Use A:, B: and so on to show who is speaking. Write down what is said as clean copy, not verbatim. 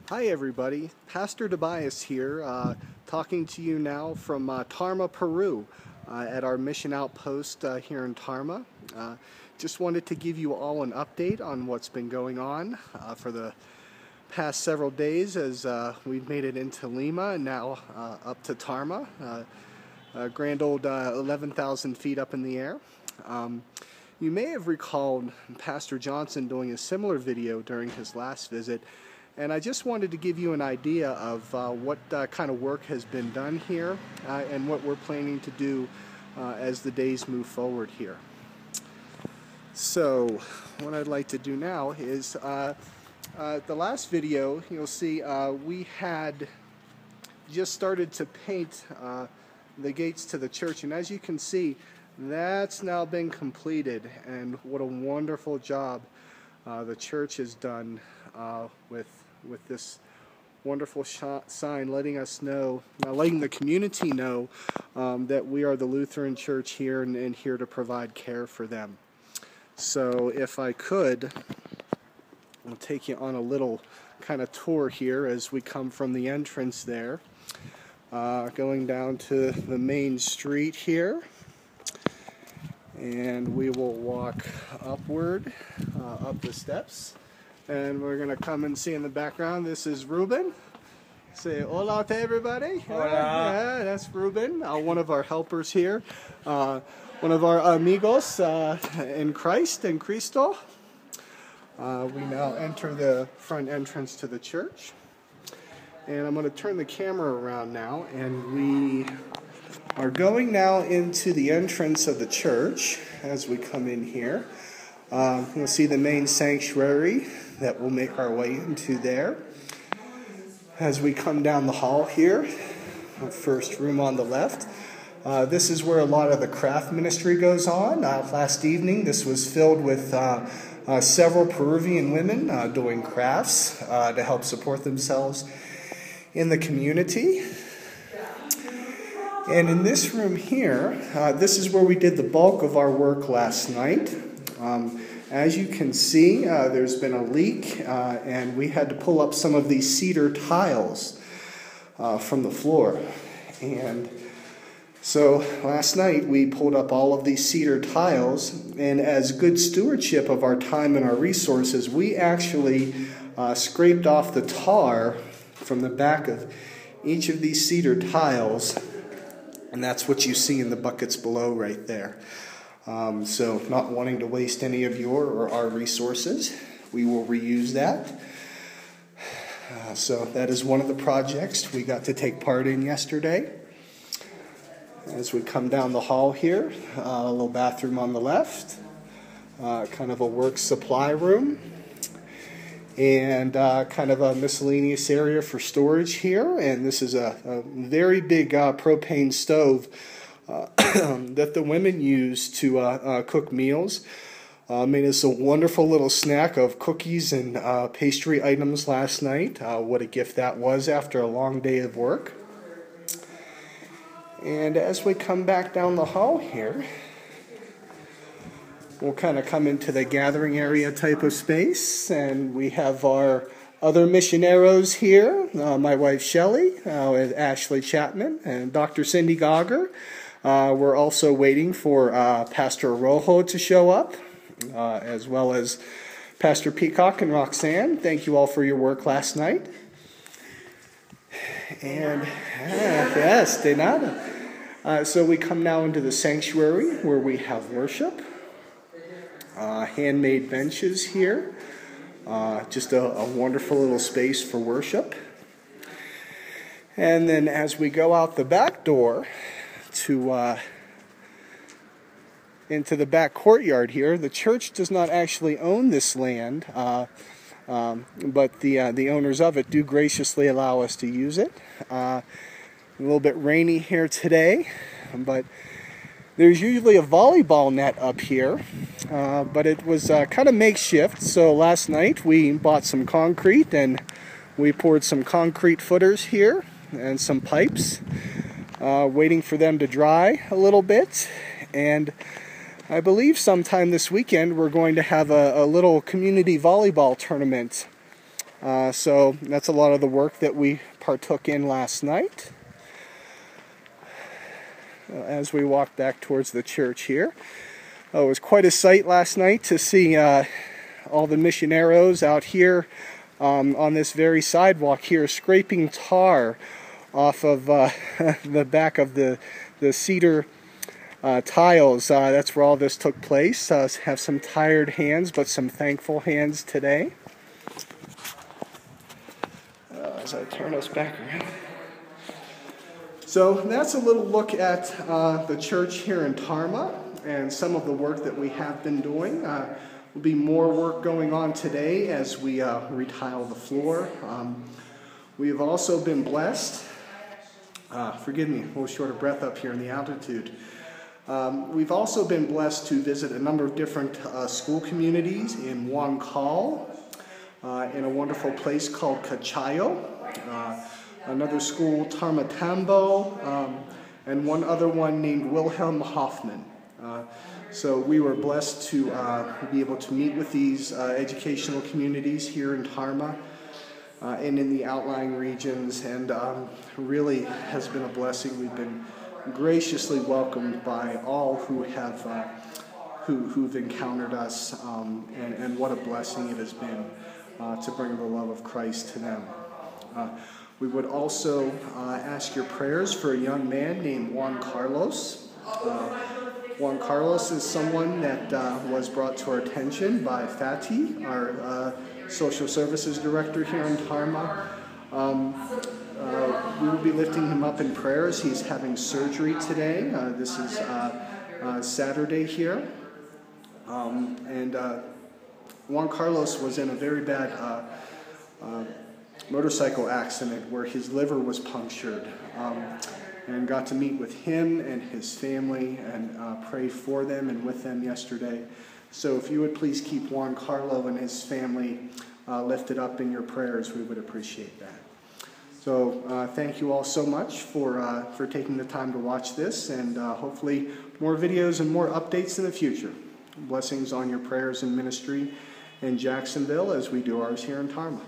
A: Hi everybody, Pastor Tobias here, talking to you now from Tarma, Peru, at our mission outpost here in Tarma. Just wanted to give you all an update on what's been going on for the past several days as we've made it into Lima and now up to Tarma, a grand old 11,000 feet up in the air. You may have recalled Pastor Johnson doing a similar video during his last visit. And I just wanted to give you an idea of what kind of work has been done here and what we're planning to do as the days move forward here. So what I'd like to do now is the last video you'll see we had just started to paint the gates to the church, and as you can see that's now been completed, and what a wonderful job the church has done with this wonderful sign letting us know, letting the community know that we are the Lutheran Church here and here to provide care for them. So if I could, I'll take you on a little kind of tour here as we come from the entrance there, going down to the main street here. And we will walk upward, up the steps. And we're going to come and see in the background, this is Ruben. Say hola to everybody.
B: Hola.
A: Yeah, that's Ruben, one of our helpers here. One of our amigos in Christ, in Cristo. We now enter the front entrance to the church. And I'm going to turn the camera around now, and we are going now into the entrance of the church as we come in here. You'll see the main sanctuary that we'll make our way into there. As we come down the hall here, the first room on the left, this is where a lot of the craft ministry goes on. Last evening this was filled with several Peruvian women doing crafts to help support themselves in the community. And in this room here, this is where we did the bulk of our work last night. As you can see, there's been a leak, and we had to pull up some of these cedar tiles from the floor. And so last night we pulled up all of these cedar tiles, and as good stewardship of our time and our resources, we actually scraped off the tar from the back of each of these cedar tiles, and that's what you see in the buckets below right there. So not wanting to waste any of your or our resources, we will reuse that. So that is one of the projects we got to take part in yesterday. As we come down the hall here, a little bathroom on the left, kind of a work supply room, and kind of a miscellaneous area for storage here. And this is a very big propane stove that the women use to cook meals. Made us a wonderful little snack of cookies and pastry items last night. What a gift that was after a long day of work. And as we come back down the hall here, we'll kind of come into the gathering area type of space, and we have our other missioneros here, my wife Shelley, with Ashley Chapman, and Dr. Cindy Gogger. We're also waiting for Pastor Rojo to show up, as well as Pastor Peacock and Roxanne. Thank you all for your work last night. And yes, de nada. So we come now into the sanctuary where we have worship. Handmade benches here. Just a wonderful little space for worship. And then as we go out the back door to into the back courtyard here, the church does not actually own this land, but the owners of it do graciously allow us to use it. A little bit rainy here today, but there's usually a volleyball net up here, but it was kind of makeshift. So last night we bought some concrete and we poured some concrete footers here and some pipes, waiting for them to dry a little bit. And I believe sometime this weekend we're going to have a little community volleyball tournament So that's a lot of the work that we partook in last night. As we walk back towards the church here. It was quite a sight last night to see all the missioneros out here on this very sidewalk here scraping tar off of the back of the cedar tiles. That's where all this took place. Have some tired hands, but some thankful hands today. As I turn us back around. So that's a little look at the church here in Tarma and some of the work that we have been doing. There'll be more work going on today as we retile the floor. We have also been blessed. Forgive me, a little short of breath up here in the altitude. We've also been blessed to visit a number of different school communities in Huancall, in a wonderful place called Cachayo. Another school, Tarmatambo, and one other one named Wilhelm Hoffman. So we were blessed to be able to meet with these educational communities here in Tarma and in the outlying regions, and really has been a blessing. We've been graciously welcomed by all who have who've encountered us, and what a blessing it has been to bring the love of Christ to them. We would also ask your prayers for a young man named Juan Carlos. Juan Carlos is someone that was brought to our attention by Fatih, our social services director here in Tarma. We will be lifting him up in prayers. He's having surgery today. This is Saturday here. And Juan Carlos was in a very bad motorcycle accident where his liver was punctured, and got to meet with him and his family and pray for them and with them yesterday. So if you would please keep Juan Carlo and his family lifted up in your prayers, we would appreciate that. So thank you all so much for taking the time to watch this, and hopefully more videos and more updates in the future. Blessings on your prayers and ministry in Jacksonville as we do ours here in Tarma.